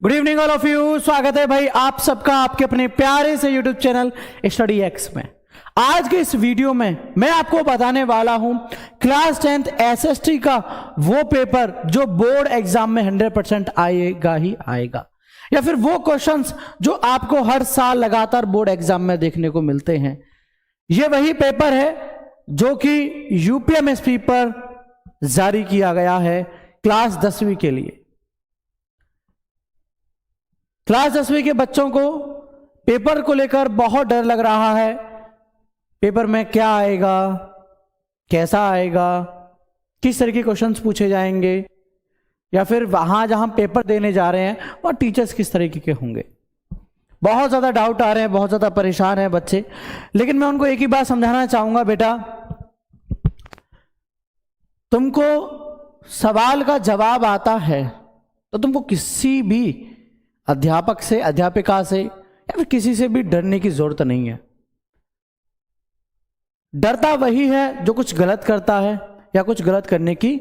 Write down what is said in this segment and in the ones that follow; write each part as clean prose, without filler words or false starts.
Good evening all of you. स्वागत है भाई आप सबका आपके अपने प्यारे से यूट्यूब चैनल स्टडी एक्स में। आज के इस वीडियो में मैं आपको बताने वाला हूं क्लास 10th एसएसटी का वो पेपर जो बोर्ड एग्जाम में 100% आएगा ही आएगा, या फिर वो क्वेश्चंस जो आपको हर साल लगातार बोर्ड एग्जाम में देखने को मिलते हैं। ये वही पेपर है जो कि यूपीएमएसपी पर जारी किया गया है क्लास 10वीं के लिए। क्लास 10वीं के बच्चों को पेपर को लेकर बहुत डर लग रहा है। पेपर में क्या आएगा, कैसा आएगा, किस तरह के क्वेश्चंस पूछे जाएंगे, या फिर वहां जहां पेपर देने जा रहे हैं वहां टीचर्स किस तरीके के होंगे। बहुत ज्यादा डाउट आ रहे हैं, बहुत ज्यादा परेशान हैं बच्चे। लेकिन मैं उनको एक ही बात समझाना चाहूंगा, बेटा तुमको सवाल का जवाब आता है तो तुमको किसी भी अध्यापक से, अध्यापिका से या फिर किसी से भी डरने की जरूरत नहीं है। डरता वही है जो कुछ गलत करता है या कुछ गलत करने की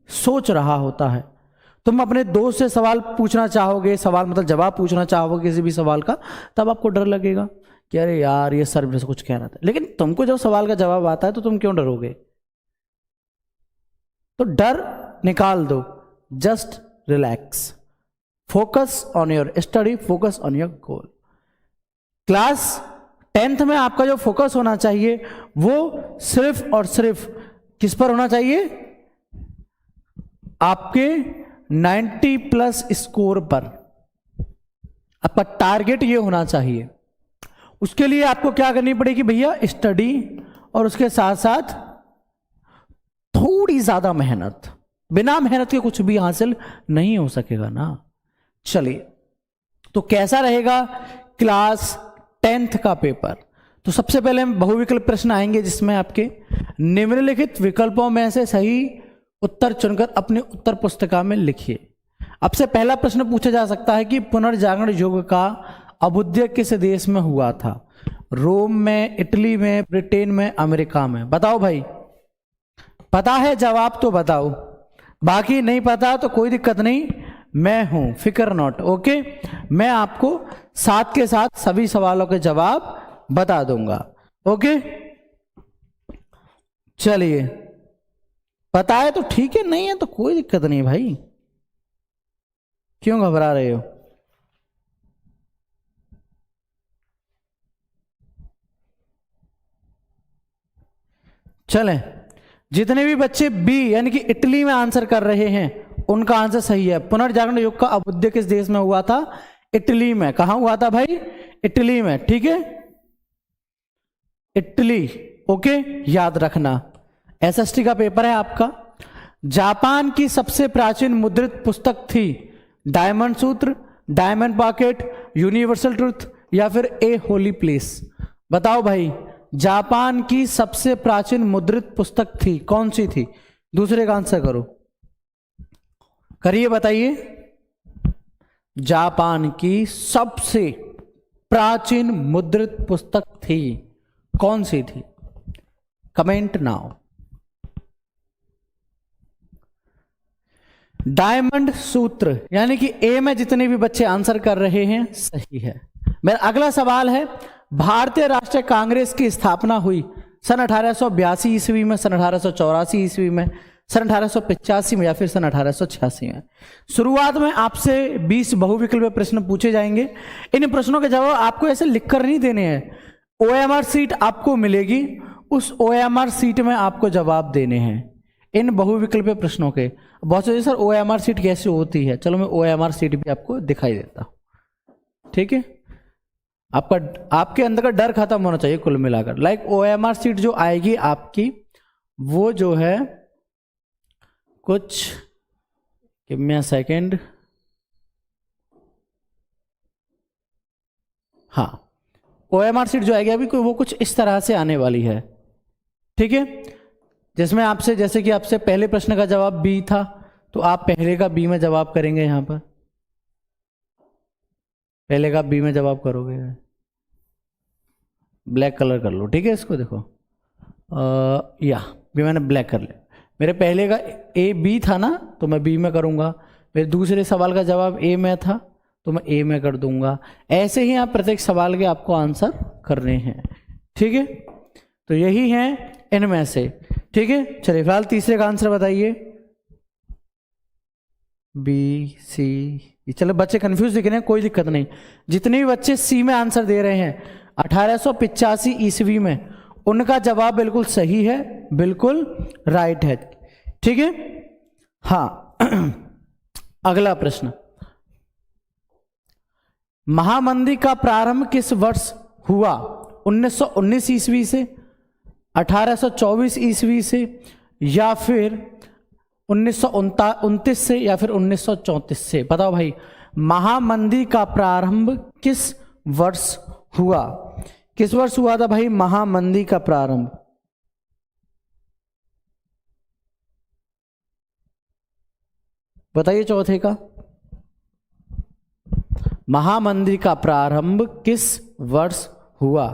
सोच रहा होता है। तुम अपने दोस्त से सवाल पूछना चाहोगे, सवाल मतलब जवाब पूछना चाहोगे किसी भी सवाल का, तब आपको डर लगेगा कि अरे यार ये सर मेरे से कुछ कह रहा था। लेकिन तुमको जब सवाल का जवाब आता है तो तुम क्यों डरोगे? तो डर निकाल दो, just relax, focus on your study, focus on your goal. Class 10th में आपका जो फोकस होना चाहिए वो सिर्फ और सिर्फ किस पर होना चाहिए? आपके 90+ स्कोर पर। आपका टारगेट ये होना चाहिए। उसके लिए आपको क्या करनी पड़ेगी भैया? स्टडी, और उसके साथ साथ थोड़ी ज्यादा मेहनत। बिना मेहनत के कुछ भी हासिल नहीं हो सकेगा ना। चलिए, तो कैसा रहेगा क्लास 10th का पेपर? तो सबसे पहले बहुविकल्प प्रश्न आएंगे जिसमें आपके निम्नलिखित विकल्पों में से सही उत्तर चुनकर अपने उत्तर पुस्तिका में लिखिए। अब से पहला प्रश्न पूछा जा सकता है कि पुनर्जागरण युग का अभ्युदय किस देश में हुआ था? रोम में, इटली में, ब्रिटेन में, अमेरिका में? बताओ भाई, पता है जवाब तो बताओ, बाकी नहीं पता तो कोई दिक्कत नहीं, मैं हूं, फिकर नॉट। ओके, मैं आपको साथ के साथ सभी सवालों के जवाब बता दूंगा। ओके, चलिए, पता है तो ठीक है, नहीं है तो कोई दिक्कत नहीं भाई, क्यों घबरा रहे हो? चलें, जितने भी बच्चे बी यानी कि इटली में आंसर कर रहे हैं उनका आंसर सही है। पुनर्जागरण युग का अभ्युदय किस देश में हुआ था? इटली में। कहां हुआ था भाई? इटली में। ठीक है, इटली। ओके, याद रखना, एसएसटी का पेपर है आपका। जापान की सबसे प्राचीन मुद्रित पुस्तक थी डायमंड सूत्र, डायमंड पॉकेट, यूनिवर्सल ट्रुथ, या फिर ए होली प्लेस? बताओ भाई, जापान की सबसे प्राचीन मुद्रित पुस्तक थी, कौन सी थी? दूसरे का आंसर करो, करिए, बताइए। जापान की सबसे प्राचीन मुद्रित पुस्तक थी, कौन सी थी? Comment now. डायमंड सूत्र, यानी कि ए में जितने भी बच्चे आंसर कर रहे हैं सही है। मेरा अगला सवाल है, भारतीय राष्ट्रीय कांग्रेस की स्थापना हुई सन 1882 ईस्वी में, सन 1884 ईस्वी में, सन 1885 में, या फिर सन 1886 में? शुरुआत में आपसे 20 बहुविकल्पीय प्रश्न पूछे जाएंगे। इन प्रश्नों के जवाब आपको ऐसे लिखकर नहीं देने हैं। ओएमआर सीट आपको मिलेगी, उस ओएमआर सीट में आपको जवाब देने हैं इन बहुविकल्पीय प्रश्नों के। बहुत से सर ओएमआर सीट कैसे होती है? चलो मैं ओएमआर सीट भी आपको दिखाई देता हूं। ठीक है, आपके अंदर का डर खत्म होना चाहिए कुल मिलाकर। लाइक ओएमआर सीट जो आएगी आपकी, वो जो है कुछ, गिव मी अ सेकेंड, हाँ, ओएमआर सीट जो आएगी अभी वो कुछ इस तरह से आने वाली है। ठीक है, जिसमें आपसे, जैसे कि आपसे पहले प्रश्न का जवाब बी था, तो आप पहले का बी में जवाब करेंगे। यहां पर पहले का बी में जवाब करोगे। ब्लैक कलर कर लो, ठीक है, इसको देखो, या भी मैंने ब्लैक कर लिया। मेरे पहले का ए बी था ना, तो मैं बी में करूंगा। मेरे दूसरे सवाल का जवाब ए में था, तो मैं ए में कर दूंगा। ऐसे ही आप प्रत्येक सवाल के आपको आंसर करने हैं, ठीक है। तो यही है इनमें से, ठीक है। चलिए फिलहाल तीसरे का आंसर बताइए। बी सी, चलो बच्चे कंफ्यूज दिख रहे हैं, कोई दिक्कत नहीं। जितने भी बच्चे सी में आंसर दे रहे हैं 1885 ईस्वी में, उनका जवाब बिल्कुल सही है, बिल्कुल राइट है, ठीक है। हाँ अगला प्रश्न, महामंदी का प्रारंभ किस वर्ष हुआ? 1919 ईस्वी से, 1824 ईस्वी से, या फिर 1929 से, या फिर 1934 से? बताओ भाई, महामंदी का प्रारंभ किस वर्ष हुआ? किस वर्ष हुआ था भाई महामंदी का प्रारंभ? बताइए चौथे का। महामंदी का प्रारंभ किस वर्ष हुआ?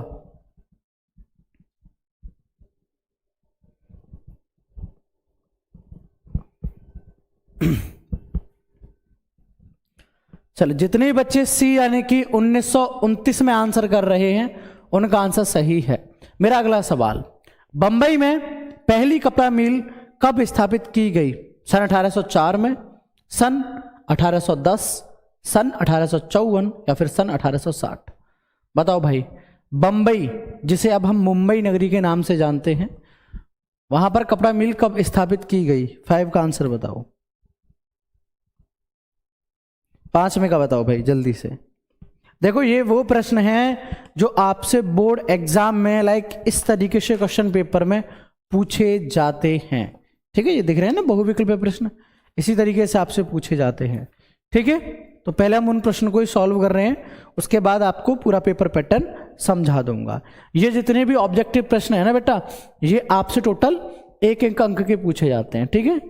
चलो जितने भी बच्चे सी यानी कि 1929 में आंसर कर रहे हैं उनका आंसर सही है। मेरा अगला सवाल, बंबई में पहली कपड़ा मिल कब स्थापित की गई? सन 1804 में, सन 1810, सन 1854 या फिर सन 1860? बताओ भाई, बंबई जिसे अब हम मुंबई नगरी के नाम से जानते हैं, वहां पर कपड़ा मिल कब स्थापित की गई? 5 का आंसर बताओ। 5 में का बताओ भाई जल्दी से। देखो ये वो प्रश्न है जो आपसे बोर्ड एग्जाम में लाइक इस तरीके से क्वेश्चन पेपर में पूछे जाते हैं, ठीक है। ये दिख रहे हैं ना बहुविकल्पीय प्रश्न, इसी तरीके से आपसे पूछे जाते हैं, ठीक है। तो पहले हम उन प्रश्न को ही सॉल्व कर रहे हैं, उसके बाद आपको पूरा पेपर पैटर्न समझा दूंगा। ये जितने भी ऑब्जेक्टिव प्रश्न है ना बेटा, ये आपसे टोटल 1-1 अंक के पूछे जाते हैं, ठीक है।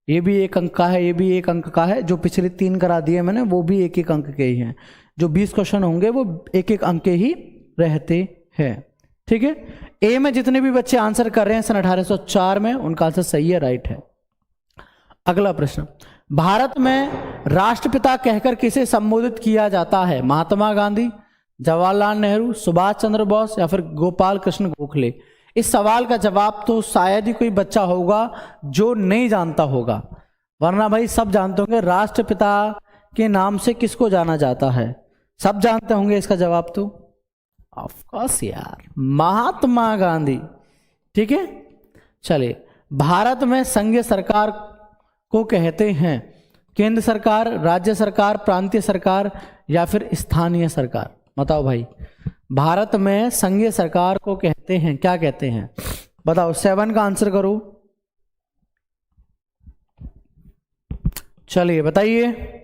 ये भी 1 अंक का है, ये भी 1 अंक का है, जो पिछले 3 करा दिए मैंने वो भी 1-1 अंक के ही हैं। जो 20 क्वेश्चन होंगे वो 1-1 अंक के ही रहते हैं, ठीक है। ए में जितने भी बच्चे आंसर कर रहे हैं सन 1804 में, उनका आंसर सही है, राइट है। अगला प्रश्न, भारत में राष्ट्रपिता कहकर किसे संबोधित किया जाता है? महात्मा गांधी, जवाहरलाल नेहरू, सुभाष चंद्र बोस या फिर गोपाल कृष्ण गोखले? इस सवाल का जवाब तो शायद ही कोई बच्चा होगा जो नहीं जानता होगा, वरना भाई सब जानते होंगे राष्ट्रपिता के नाम से किसको जाना जाता है, सब जानते होंगे इसका जवाब तो। ऑफ कोर्स यार, महात्मा गांधी, ठीक है। चलिए, भारत में संघीय सरकार को कहते हैं केंद्र सरकार, राज्य सरकार, प्रांतीय सरकार या फिर स्थानीय सरकार? बताओ भाई, भारत में संघीय सरकार को कहते हैं, क्या कहते हैं? बताओ, 7 का आंसर करो। चलिए बताइए।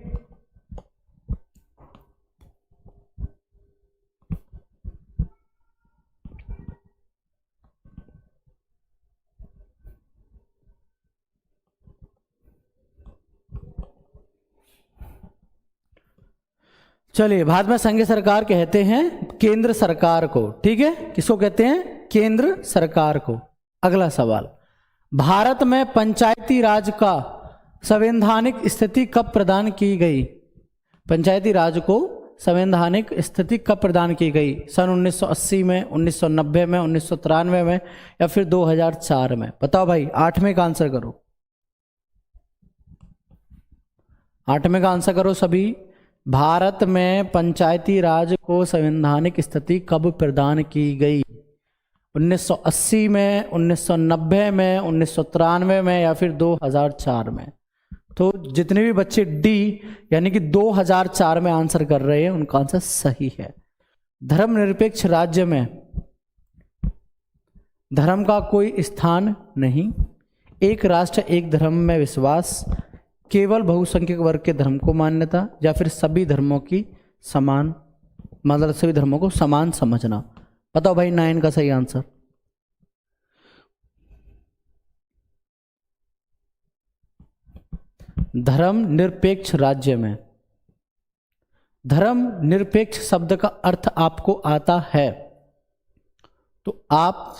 चलिए, भारत में संघीय सरकार कहते हैं केंद्र सरकार को, ठीक है। किसको कहते हैं? केंद्र सरकार को। अगला सवाल, भारत में पंचायती राज का संवैधानिक स्थिति कब प्रदान की गई? पंचायती राज को संवैधानिक स्थिति कब प्रदान की गई? सन 1980 में, 1990 में, 1993 में या फिर 2004 में? बताओ भाई, 8वें का आंसर करो। 8वें का आंसर करो सभी। भारत में पंचायती राज को संवैधानिक स्थिति कब प्रदान की गई? 1980 में, 1990 में, 1993 में या फिर 2004 में? तो जितने भी बच्चे डी यानी कि 2004 में आंसर कर रहे हैं उनका आंसर सही है। धर्मनिरपेक्ष राज्य में धर्म का कोई स्थान नहीं, एक राष्ट्र एक धर्म में विश्वास, केवल बहुसंख्यक वर्ग के धर्म को मान्यता या फिर सभी धर्मों की समान, मतलब सभी धर्मों को समान समझना? बताओ भाई 9 का सही आंसर। धर्म निरपेक्ष राज्य में, धर्म निरपेक्ष शब्द का अर्थ आपको आता है तो आप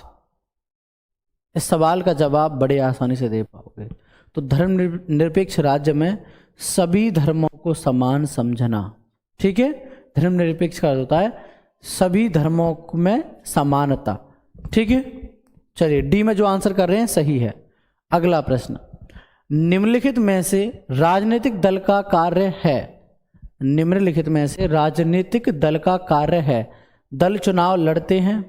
इस सवाल का जवाब बड़े आसानी से दे पाओगे। तो धर्म निरपेक्ष राज्य में सभी धर्मों को समान समझना, ठीक है, धर्मनिरपेक्ष का अर्थ होता है सभी धर्मों में समानता। ठीक है, चलिए डी में जो आंसर कर रहे हैं सही है। अगला प्रश्न, निम्नलिखित में से राजनीतिक दल का कार्य है, निम्नलिखित में से राजनीतिक दल का कार्य है, दल चुनाव लड़ते हैं,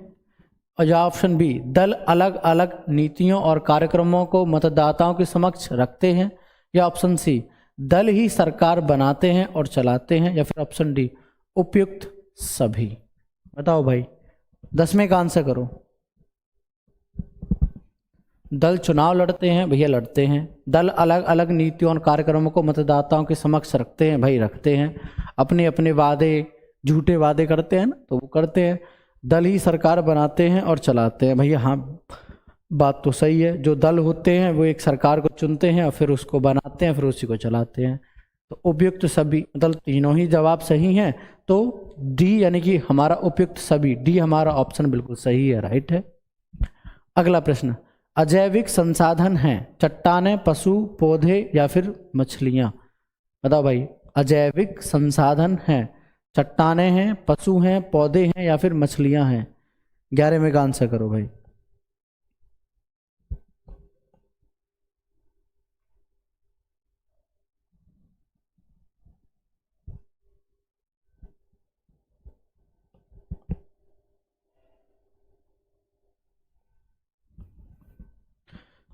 और या ऑप्शन बी, दल अलग अलग नीतियों और कार्यक्रमों को मतदाताओं के समक्ष रखते हैं, या ऑप्शन सी, दल ही सरकार बनाते हैं और चलाते हैं, या फिर ऑप्शन डी, उपयुक्त सभी। बताओ भाई, 10वें का आंसर करो। दल चुनाव लड़ते हैं, भैया लड़ते हैं। दल अलग अलग नीतियों और कार्यक्रमों को मतदाताओं के समक्ष रखते हैं, भाई रखते हैं। अपने अपने वादे, झूठे वादे करते हैं ना, तो वो करते हैं। दल ही सरकार बनाते हैं और चलाते हैं, भैया हाँ बात तो सही है। जो दल होते हैं वो एक सरकार को चुनते हैं और फिर उसको बनाते हैं, फिर उसी को चलाते हैं। तो उपयुक्त सभी, मतलब तीनों ही जवाब सही हैं, तो डी यानी कि हमारा उपयुक्त सभी, डी हमारा ऑप्शन बिल्कुल सही है, राइट है। अगला प्रश्न, अजैविक संसाधन हैं, चट्टानें, पशु, पौधे या फिर मछलियां। बताओ भाई, अजैविक संसाधन हैं, चट्टानें हैं, पशु हैं, पौधे हैं या फिर मछलियां हैं। 11वें का आंसर करो भाई।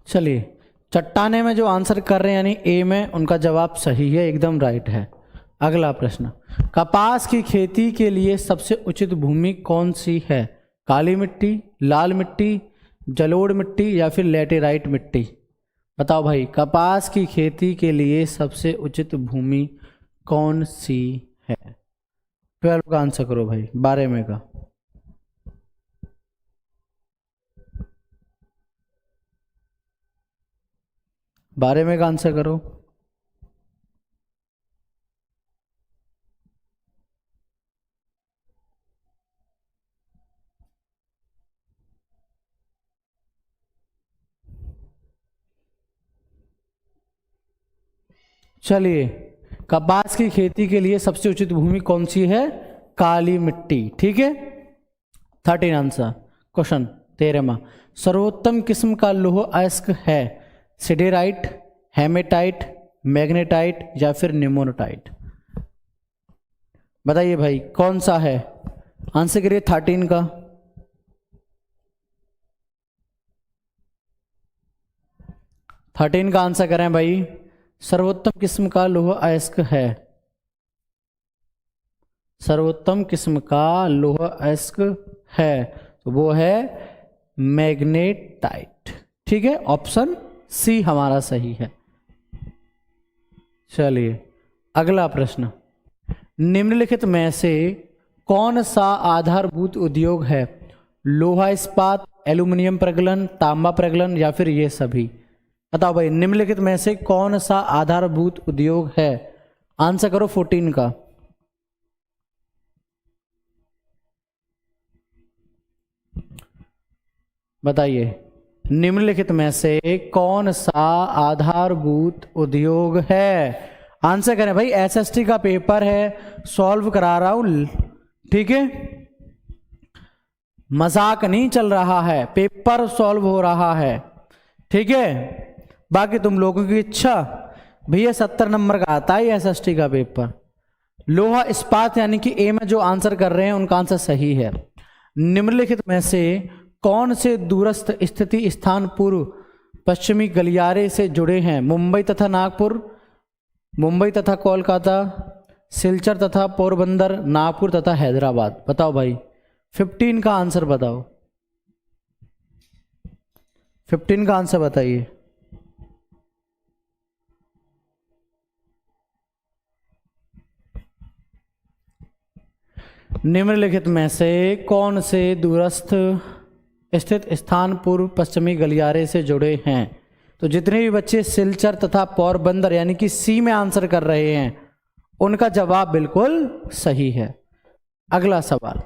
चलिए, चट्टाने में जो आंसर कर रहे हैं यानी ए में, उनका जवाब सही है, एकदम राइट है। अगला प्रश्न, कपास की खेती के लिए सबसे उचित भूमि कौन सी है? काली मिट्टी, लाल मिट्टी, जलोढ़ मिट्टी या फिर लैटेराइट मिट्टी। बताओ भाई, कपास की खेती के लिए सबसे उचित भूमि कौन सी है? 12 का आंसर करो भाई, 12वें का। बारह में का आंसर करो। चलिए, कपास की खेती के लिए सबसे उचित भूमि कौन सी है? काली मिट्टी। ठीक है, 13 आंसर। क्वेश्चन 13वां, सर्वोत्तम किस्म का लौह अयस्क है? सिडेराइट, हेमेटाइट, मैग्नेटाइट या फिर निमोनाइट। बताइए भाई कौन सा है? आंसर करिए 13 का। का आंसर करें भाई। सर्वोत्तम किस्म का लौह अयस्क है, सर्वोत्तम किस्म का लौह अयस्क है तो वो है मैग्नेटाइट। ठीक है, ऑप्शन सी हमारा सही है। चलिए अगला प्रश्न, निम्नलिखित में से कौन सा आधारभूत उद्योग है? लोहा इस्पात, एल्यूमिनियम प्रगलन, तांबा प्रगलन या फिर ये सभी। बताओ भाई, निम्नलिखित में से कौन सा आधारभूत उद्योग है? आंसर करो 14 का। बताइए, निम्नलिखित में से कौन सा आधारभूत उद्योग है? आंसर करें भाई, एसएसटी का पेपर है, सॉल्व करा रहा हूं। ठीक है, मजाक नहीं चल रहा है, पेपर सॉल्व हो रहा है। ठीक है, बाकी तुम लोगों की इच्छा। भैया 70 नंबर का आता है एसएसटी का पेपर। लोहा इस्पात यानी कि ए में जो आंसर कर रहे हैं उनका आंसर सही है। निम्नलिखित में से कौन से दूरस्थ स्थिति स्थान पूर्व पश्चिमी गलियारे से जुड़े हैं? मुंबई तथा नागपुर, मुंबई तथा कोलकाता, सिलचर तथा पोरबंदर, नागपुर तथा हैदराबाद। बताओ भाई 15 का आंसर बताओ। 15 का आंसर बताइए। निम्नलिखित में से कौन से दूरस्थ स्थित स्थान पूर्व पश्चिमी गलियारे से जुड़े हैं? तो जितने भी बच्चे सिलचर तथा पोरबंदर यानी कि सी में आंसर कर रहे हैं उनका जवाब बिल्कुल सही है। अगला सवाल,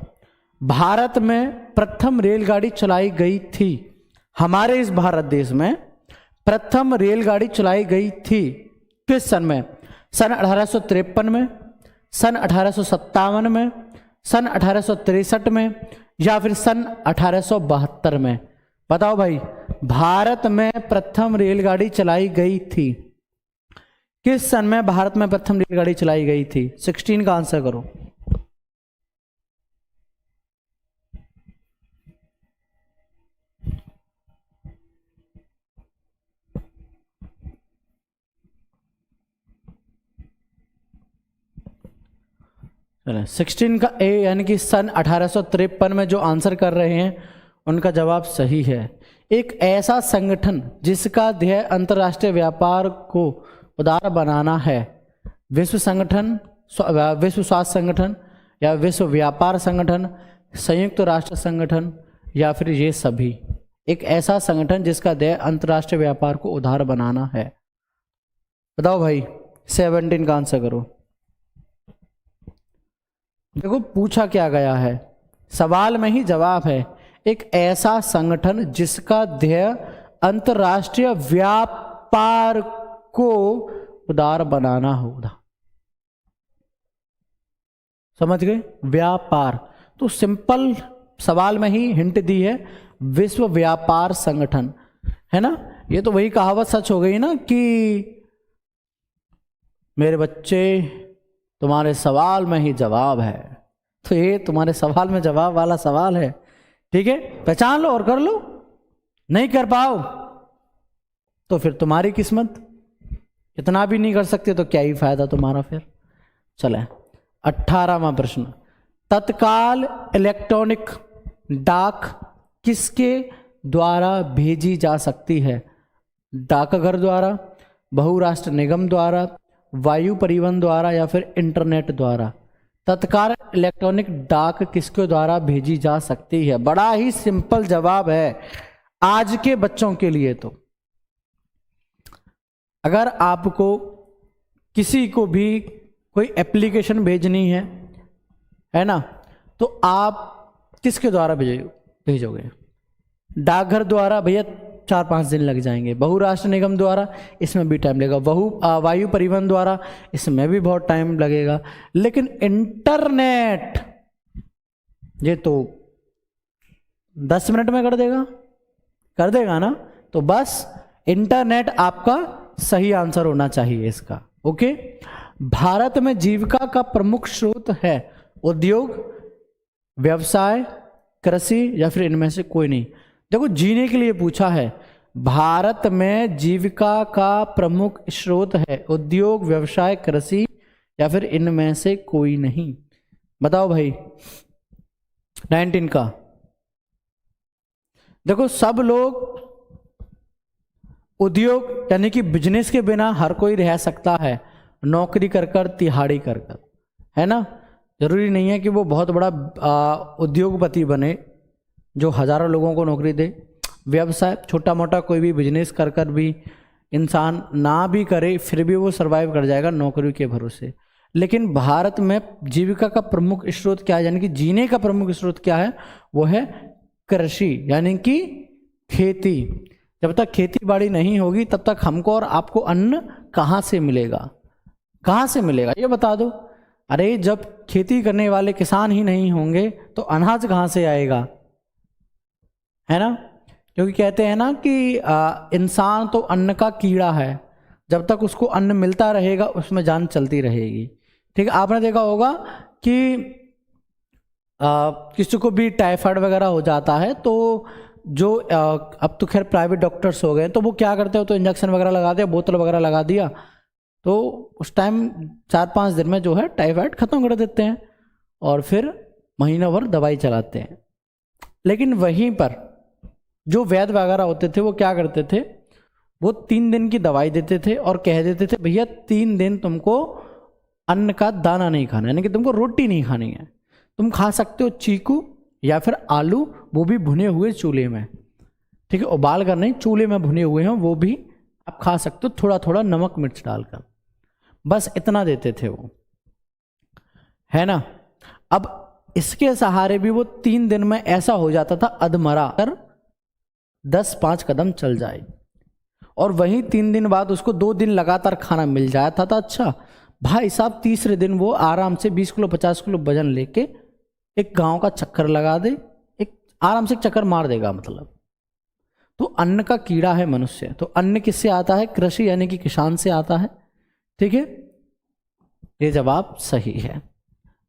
भारत में प्रथम रेलगाड़ी चलाई गई थी, हमारे इस भारत देश में प्रथम रेलगाड़ी चलाई गई थी किस सन में? सन 1853 में, सन 1857 में, सन 1863 में, या फिर सन 1872 में? बताओ भाई, भारत में प्रथम रेलगाड़ी चलाई गई थी किस सन में? भारत में प्रथम रेलगाड़ी चलाई गई थी? 16 का आंसर करो। चले 16 का ए यानी कि सन 1853 में जो आंसर कर रहे हैं उनका जवाब सही है। एक ऐसा संगठन जिसका ध्येय अंतर्राष्ट्रीय व्यापार को उदार बनाना है। विश्व संगठन, विश्व स्वास्थ्य संगठन, या विश्व व्यापार संगठन, संयुक्त राष्ट्र संगठन, या फिर ये सभी? एक ऐसा संगठन जिसका ध्येय अंतर्राष्ट्रीय व्यापार को उदार बनाना है। बताओ भाई, 17 का आंसर करो। देखो पूछा क्या गया है, सवाल में ही जवाब है। एक ऐसा संगठन जिसका ध्येय अंतर्राष्ट्रीय व्यापार को उदार बनाना होगा। समझ गए? व्यापार तो सिंपल सवाल में ही हिंट दी है, विश्व व्यापार संगठन, है ना। ये तो वही कहावत सच हो गई ना कि मेरे बच्चे तुम्हारे सवाल में ही जवाब है। तो ये तुम्हारे सवाल में जवाब वाला सवाल है, ठीक है। पहचान लो और कर लो। नहीं कर पाओ तो फिर तुम्हारी किस्मत, इतना भी नहीं कर सकते तो क्या ही फायदा तुम्हारा फिर। चले 18वां प्रश्न, तत्काल इलेक्ट्रॉनिक डाक किसके द्वारा भेजी जा सकती है? डाकघर द्वारा, बहुराष्ट्र निगम द्वारा, वायु परिवहन द्वारा, या फिर इंटरनेट द्वारा? तत्काल इलेक्ट्रॉनिक डाक किसके द्वारा भेजी जा सकती है? बड़ा ही सिंपल जवाब है आज के बच्चों के लिए। तो अगर आपको किसी को भी कोई एप्लीकेशन भेजनी है ना, तो आप किसके द्वारा भेजोगे? डाकघर द्वारा भैया 4-5 दिन लग जाएंगे। बहुराष्ट्र निगम द्वारा, इसमें भी टाइम लगेगा। वायु परिवहन द्वारा, इसमें भी बहुत टाइम लगेगा। लेकिन इंटरनेट ये तो 10 मिनट में कर देगा ना। तो बस इंटरनेट आपका सही आंसर होना चाहिए इसका। ओके। भारत में जीविका का प्रमुख स्रोत है उद्योग, व्यवसाय, कृषि, या फिर इनमें से कोई नहीं? देखो जीने के लिए पूछा है। भारत में जीविका का प्रमुख स्रोत है उद्योग, व्यवसाय, कृषि, या फिर इनमें से कोई नहीं? बताओ भाई 19 का। देखो सब लोग उद्योग यानी कि बिजनेस के बिना हर कोई रह सकता है, नौकरी कर कर, तिहाड़ी कर कर, है ना। जरूरी नहीं है कि वो बहुत बड़ा उद्योगपति बने जो हजारों लोगों को नौकरी दे। व्यवसाय छोटा मोटा कोई भी बिजनेस कर कर भी इंसान ना भी करे फिर भी वो सरवाइव कर जाएगा नौकरी के भरोसे। लेकिन भारत में जीविका का प्रमुख स्रोत क्या है, यानी कि जीने का प्रमुख स्रोत क्या है? वो है कृषि, यानी कि खेती। जब तक खेती बाड़ी नहीं होगी तब तक हमको और आपको अन्न कहाँ से मिलेगा? कहाँ से मिलेगा ये बता दो। अरे जब खेती करने वाले किसान ही नहीं होंगे तो अनाज कहाँ से आएगा, है ना। क्योंकि कहते हैं ना कि इंसान तो अन्न का कीड़ा है, जब तक उसको अन्न मिलता रहेगा उसमें जान चलती रहेगी। ठीक है, आपने देखा होगा कि किसी को भी टाइफाइड वगैरह हो जाता है तो जो अब तो खैर प्राइवेट डॉक्टर्स हो गए तो वो क्या करते हो, तो इंजेक्शन वगैरह लगा दिया, बोतल वगैरह लगा दिया, तो उस टाइम 4-5 दिन में जो है टाइफाइड खत्म कर देते हैं और फिर महीनों भर दवाई चलाते हैं। लेकिन वहीं पर जो वैद्य वगैरह होते थे वो क्या करते थे, वो 3 दिन की दवाई देते थे और कह देते थे भैया 3 दिन तुमको अन्न का दाना नहीं खाना, यानी कि तुमको रोटी नहीं खानी है, तुम खा सकते हो चीकू या फिर आलू, वो भी भुने हुए चूल्हे में। ठीक है, उबाल कर नहीं, चूल्हे में भुने हुए हैं वो भी आप खा सकते हो, थोड़ा थोड़ा नमक मिर्च डालकर, बस इतना देते थे वो, है ना। अब इसके सहारे भी वो 3 दिन में ऐसा हो जाता था अधमरा कर 10-5 कदम चल जाए, और वहीं 3 दिन बाद उसको 2 दिन लगातार खाना मिल जाता था। अच्छा, भाई साहब तीसरे दिन वो आराम से 20 किलो 50 किलो वजन लेके एक गांव का चक्कर लगा दे, एक आराम से एक चक्कर मार देगा। मतलब तो अन्न का कीड़ा है मनुष्य। तो अन्न किससे आता है? कृषि यानी कि किसान से आता है। ठीक है, ये जवाब सही है।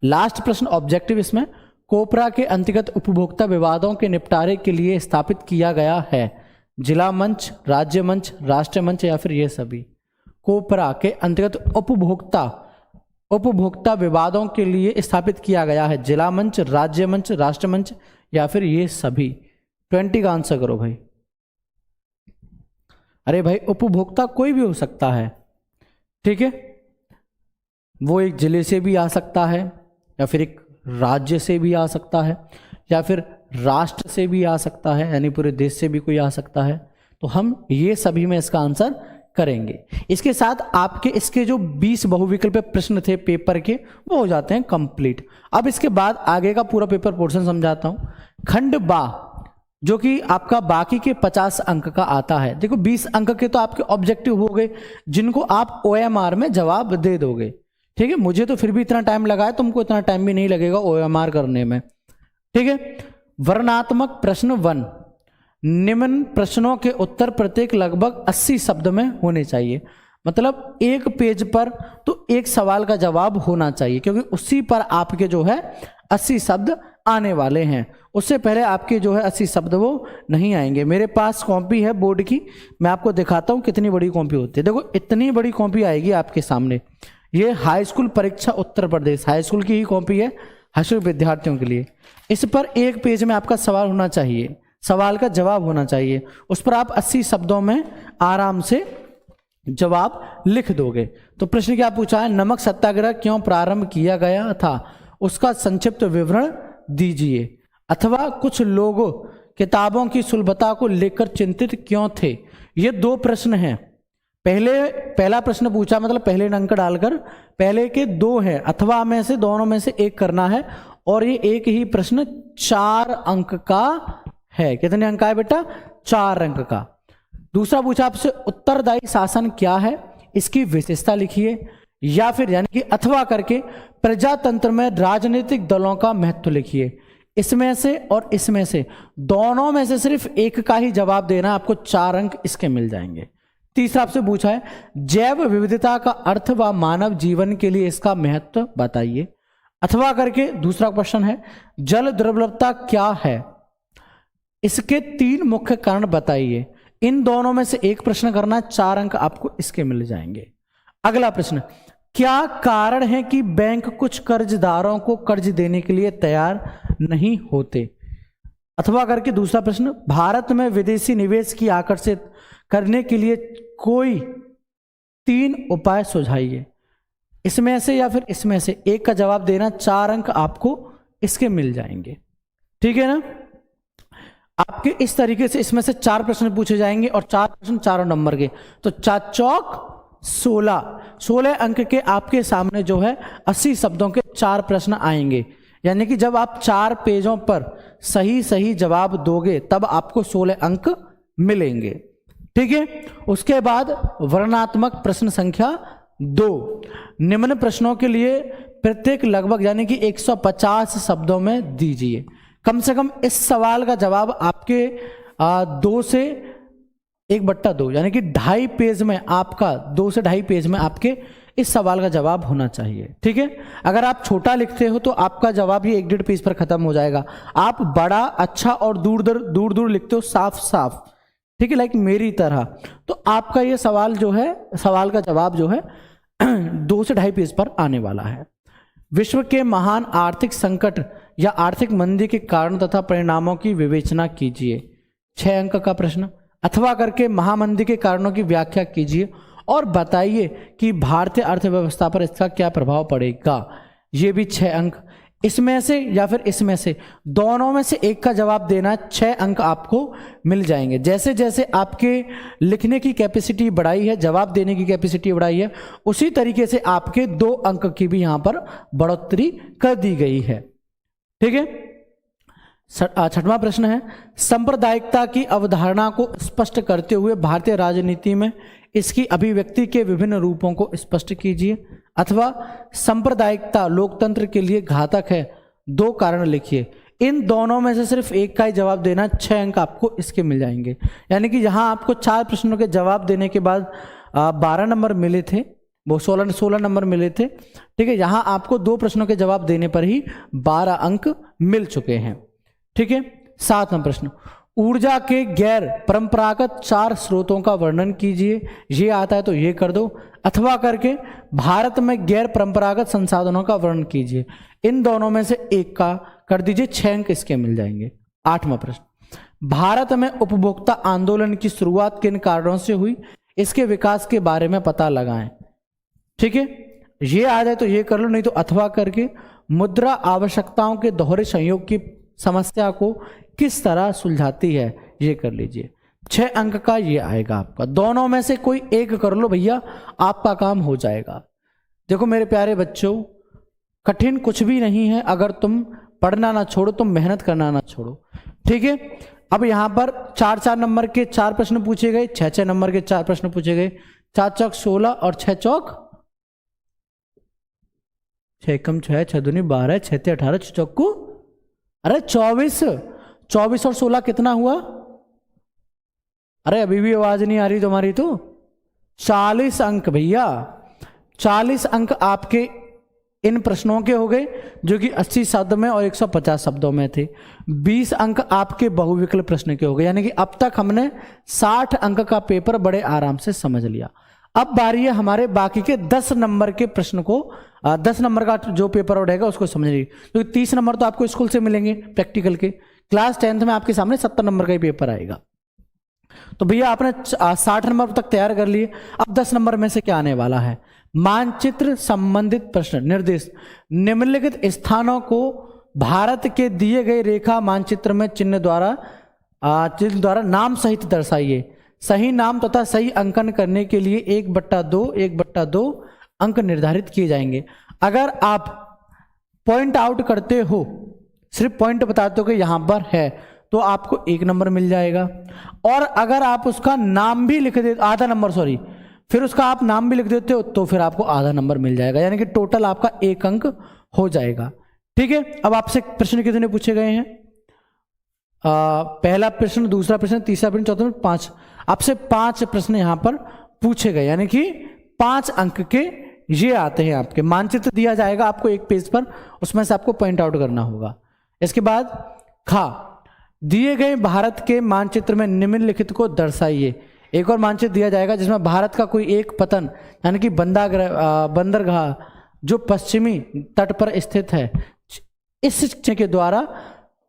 लास्ट प्रश्न ऑब्जेक्टिव इसमें, कोपरा के अंतर्गत उपभोक्ता विवादों के निपटारे के लिए स्थापित किया गया है जिला मंच, राज्य मंच, राष्ट्रीय मंच या फिर ये सभी। कोपरा के अंतर्गत उपभोक्ता विवादों के लिए स्थापित किया गया है जिला मंच, राज्य मंच, राष्ट्रीय मंच या फिर ये सभी। 20 का आंसर करो भाई। अरे भाई उपभोक्ता कोई भी हो सकता है, ठीक है, वो एक जिले से भी आ सकता है या फिर एक राज्य से भी आ सकता है या फिर राष्ट्र से भी आ सकता है, यानी पूरे देश से भी कोई आ सकता है। तो हम ये सभी में इसका आंसर करेंगे। इसके साथ आपके इसके जो 20 बहुविकल्पीय प्रश्न थे पेपर के वो हो जाते हैं कंप्लीट। अब इसके बाद आगे का पूरा पेपर पोर्शन समझाता हूं। खंड बा जो कि आपका बाकी के 50 अंक का आता है। देखो 20 अंक के तो आपके ऑब्जेक्टिव हो गए जिनको आप OMR में जवाब दे दोगे। ठीक है, मुझे तो फिर भी इतना टाइम लगा है, तुमको इतना टाइम भी नहीं लगेगा OMR करने में। ठीक है, वर्णनात्मक प्रश्न 1, निम्न प्रश्नों के उत्तर प्रत्येक लगभग 80 शब्द में होने चाहिए। मतलब एक पेज पर तो एक सवाल का जवाब होना चाहिए, क्योंकि उसी पर आपके जो है 80 शब्द आने वाले हैं। उससे पहले आपके जो है 80 शब्द वो नहीं आएंगे। मेरे पास कॉपी है बोर्ड की, मैं आपको दिखाता हूं कितनी बड़ी कॉपी होती है। देखो इतनी बड़ी कॉपी आएगी आपके सामने। ये हाई स्कूल परीक्षा उत्तर प्रदेश हाई स्कूल की ही कॉपी है, हाई स्कूल विद्यार्थियों के लिए। इस पर एक पेज में आपका सवाल होना चाहिए, सवाल का जवाब होना चाहिए। उस पर आप 80 शब्दों में आराम से जवाब लिख दोगे। तो प्रश्न क्या पूछा है? नमक सत्याग्रह क्यों प्रारंभ किया गया था, उसका संक्षिप्त विवरण दीजिए। अथवा कुछ लोग किताबों की सुलभता को लेकर चिंतित क्यों थे। ये 2 प्रश्न हैं। पहला प्रश्न पूछा, मतलब पहले अंक डालकर पहले के 2 हैं, अथवा में से दोनों में से एक करना है। और ये एक ही प्रश्न 4 अंक का है। कितने अंक का है बेटा? 4 अंक का। दूसरा पूछा आपसे उत्तरदायी शासन क्या है, इसकी विशेषता लिखिए। या फिर यानी कि अथवा करके प्रजातंत्र में राजनीतिक दलों का महत्व लिखिए। इसमें से और इसमें से दोनों में से सिर्फ एक का ही जवाब देना, आपको 4 अंक इसके मिल जाएंगे। तीसरा आपसे पूछा है जैव विविधता का अर्थ व मानव जीवन के लिए इसका महत्व बताइए। अथवा करके दूसरा क्वेश्चन है जल दुर्लभता क्या है, इसके 3 मुख्य कारण बताइए। इन दोनों में से एक प्रश्न करना, 4 अंक आपको इसके मिल जाएंगे। अगला प्रश्न, क्या कारण है कि बैंक कुछ कर्जदारों को कर्ज देने के लिए तैयार नहीं होते। अथवा करके दूसरा प्रश्न, भारत में विदेशी निवेश की आकर्षित करने के लिए कोई 3 उपाय सुझाइए। इसमें से या फिर इसमें से एक का जवाब देना, 4 अंक आपको इसके मिल जाएंगे। ठीक है ना। आपके इस तरीके से इसमें से 4 प्रश्न पूछे जाएंगे और 4 प्रश्न 4 नंबर के। तो 4 चौक 16 अंक के आपके सामने जो है 80 शब्दों के 4 प्रश्न आएंगे। यानी कि जब आप 4 पेजों पर सही जवाब दोगे तब आपको 16 अंक मिलेंगे। ठीक है। उसके बाद वर्णनात्मक प्रश्न संख्या 2, निम्न प्रश्नों के लिए प्रत्येक लगभग यानी कि 150 शब्दों में दीजिए। कम से कम इस सवाल का जवाब आपके 2 से 1/2 यानी कि 2.5 पेज में आपका 2 से 2.5 पेज में आपके इस सवाल का जवाब होना चाहिए। ठीक है। अगर आप छोटा लिखते हो तो आपका जवाब ही 1-1.5 पेज पर खत्म हो जाएगा। आप बड़ा, अच्छा और दूर लिखते हो, साफ, ठीक है, लाइक मेरी तरह, तो आपका ये सवाल जो है, सवाल का जवाब जो है 2 से 2.5 पेज पर आने वाला है। विश्व के महान आर्थिक संकट या आर्थिक मंदी के कारण तथा परिणामों की विवेचना कीजिए। 6 अंक का प्रश्न। अथवा करके महामंदी के कारणों की व्याख्या कीजिए और बताइए कि भारतीय अर्थव्यवस्था पर इसका क्या प्रभाव पड़ेगा। ये भी 6 अंक। इसमें से या फिर इसमें से दोनों में से एक का जवाब देना, 6 अंक आपको मिल जाएंगे। जैसे जैसे आपके लिखने की कैपेसिटी बढ़ाई है, जवाब देने की कैपेसिटी बढ़ाई है, उसी तरीके से आपके 2 अंक की भी यहां पर बढ़ोतरी कर दी गई है। ठीक है। 6वां प्रश्न है सांप्रदायिकता की अवधारणा को स्पष्ट करते हुए भारतीय राजनीति में इसकी अभिव्यक्ति के विभिन्न रूपों को स्पष्ट कीजिए, अथवा सांप्रदायिकता लोकतंत्र के लिए घातक है, 2 कारण लिखिए। इन दोनों में से सिर्फ एक का ही जवाब देना, 6 अंक आपको इसके मिल जाएंगे। यानी कि यहाँ आपको 4 प्रश्नों के जवाब देने के बाद 12 नंबर मिले थे, वो 16 नंबर मिले थे, ठीक है। यहाँ आपको 2 प्रश्नों के जवाब देने पर ही 12 अंक मिल चुके हैं, ठीक है। 7वां प्रश्न, ऊर्जा के गैर परंपरागत 4 स्रोतों का वर्णन कीजिए। ये आता है तो ये कर दो, अथवा करके भारत में गैर परंपरागत संसाधनों का वर्णन कीजिए। इन दोनों में से एक का कर दीजिए, 6 अंक इसके मिल जाएंगे। 8वां प्रश्न, भारत में उपभोक्ता आंदोलन की शुरुआत किन कारणों से हुई, इसके विकास के बारे में पता लगाएं, ठीक है। ये आ जाए तो ये कर लो, नहीं तो अथवा करके मुद्रा आवश्यकताओं के दोहरे संयोग की समस्या को किस तरह सुलझाती है, ये कर लीजिए। 6 अंक का ये आएगा आपका। दोनों में से कोई एक कर लो भैया, आपका काम हो जाएगा। देखो मेरे प्यारे बच्चों, कठिन कुछ भी नहीं है, अगर तुम पढ़ना ना छोड़ो, तुम मेहनत करना ना छोड़ो, ठीक है। अब यहां पर 4-4 नंबर के 4 प्रश्न पूछे गए, 6-6 नंबर के 4 प्रश्न पूछे गए। 4 चौक 16 और 6 चौक 6 कम 6, 6 दूनी 12, 6 ते 18, 6 चौक को अरे 24 और 16 कितना हुआ? अरे अभी भी आवाज नहीं आ रही तुम्हारी तो। 40 अंक भैया, 40 अंक आपके इन प्रश्नों के हो गए जो कि 80 शब्द में और 150 शब्दों में थे। 20 अंक आपके बहुविकल्प प्रश्न के हो गए, यानी कि अब तक हमने 60 अंक का पेपर बड़े आराम से समझ लिया। अब बारी है हमारे बाकी के 10 नंबर के प्रश्न को, 10 नंबर का जो पेपर उठेगा उसको समझिए, क्योंकि 30 नंबर तो आपको स्कूल से मिलेंगे प्रैक्टिकल के। क्लास 10th में आपके सामने 70 नंबर का ही पेपर आएगा। तो भैया आपने 60 नंबर तक तैयार कर लिए। अब 10 नंबर में से क्या आने वाला है? मानचित्र संबंधित प्रश्न। निर्देश, निम्नलिखित स्थानों को भारत के दिए गए रेखा मानचित्र में चिन्ह द्वारा नाम सहित दर्शाइए। सही नाम तथा सही अंकन करने के लिए 1/2 अंक निर्धारित किए जाएंगे। अगर आप पॉइंट आउट करते हो, सिर्फ पॉइंट बताते हो कि यहां पर है, तो आपको 1 नंबर मिल जाएगा। और अगर आप उसका नाम भी लिख देते, आधा नंबर सॉरी, फिर उसका आप नाम भी लिख देते हो तो फिर आपको आधा नंबर मिल जाएगा, यानी कि टोटल आपका 1 अंक हो जाएगा, ठीक है। अब आपसे प्रश्न कितने पूछे गए हैं? पहला प्रश्न, दूसरा प्रश्न, तीसरा प्रश्न, चौथा प्रश्न, 5। आपसे 5 प्रश्न यहां पर पूछे गए, यानी कि 5 अंक के ये आते हैं। आपके मानचित्र दिया जाएगा आपको एक पेज पर, उसमें से आपको पॉइंट आउट करना होगा। इसके बाद खा, दिए गए भारत के मानचित्र में निम्नलिखित को दर्शाइए। एक और मानचित्र दिया जाएगा जिसमें भारत का कोई एक पतन यानी कि बंदरगाह जो पश्चिमी तट पर स्थित है, इस चिन्ह के द्वारा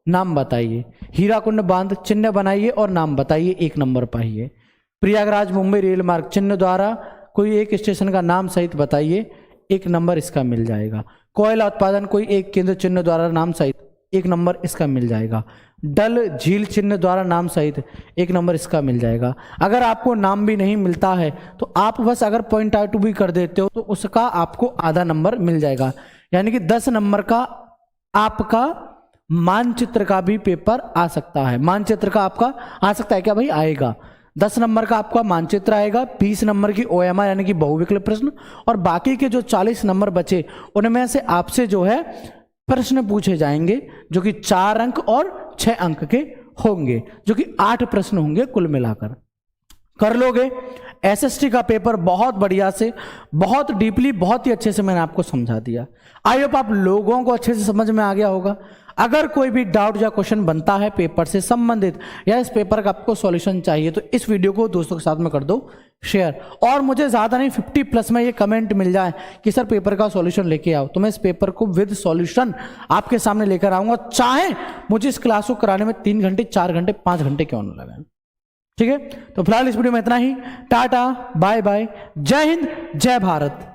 नाम बताइए। हीराकुंड बांध चिन्ह बनाइए और नाम बताइए, 1 नंबर पाइए। प्रयागराज मुंबई रेल मार्ग चिन्ह द्वारा कोई एक स्टेशन का नाम सहित बताइए, 1 नंबर इसका मिल जाएगा। कोयला उत्पादन कोई एक केंद्र चिन्ह द्वारा नाम सहित, 1 नंबर इसका मिल जाएगा। डल झील चिन्ह द्वारा नाम सहित, 1 नंबर इसका मिल जाएगा। अगर आपको नाम भी नहीं मिलता है तो आप बस अगर पॉइंट आउट भी कर देते हो तो उसका आपको आधा नंबर मिल जाएगा, यानी कि 10 नंबर का आपका मानचित्र का भी पेपर आ सकता है। मानचित्र का आपका आ सकता है क्या भाई? आएगा। 10 नंबर का आपका मानचित्र आएगा, 20 नंबर की OMR यानी कि बहुविकल्प प्रश्न, और बाकी के जो 40 नंबर बचे उनमें से आपसे जो है प्रश्न पूछे जाएंगे जो कि 4 अंक और 6 अंक के होंगे, जो कि 8 प्रश्न होंगे कुल मिलाकर। कर लोगे? SST का पेपर बहुत बढ़िया से, बहुत डीपली, बहुत ही अच्छे से मैंने आपको समझा दिया। आई होप आप लोगों को अच्छे से समझ में आ गया होगा। अगर कोई भी डाउट या क्वेश्चन बनता है पेपर से संबंधित या इस पेपर का आपको सॉल्यूशन चाहिए तो इस वीडियो को दोस्तों के साथ में कर दो शेयर, और मुझे ज़्यादा नहीं 50+ में ये कमेंट मिल जाए कि सर पेपर का सॉल्यूशन लेके आओ, तो मैं इस पेपर को विद सॉल्यूशन आपके सामने लेकर आऊँगा, चाहे मुझे इस क्लास को कराने में 3 घंटे, 4 घंटे, 5 घंटे क्यों न लगाएं। ठीक है, तो फिलहाल इस वीडियो में इतना ही। टाटा, बाय बाय, जय हिंद, जय भारत।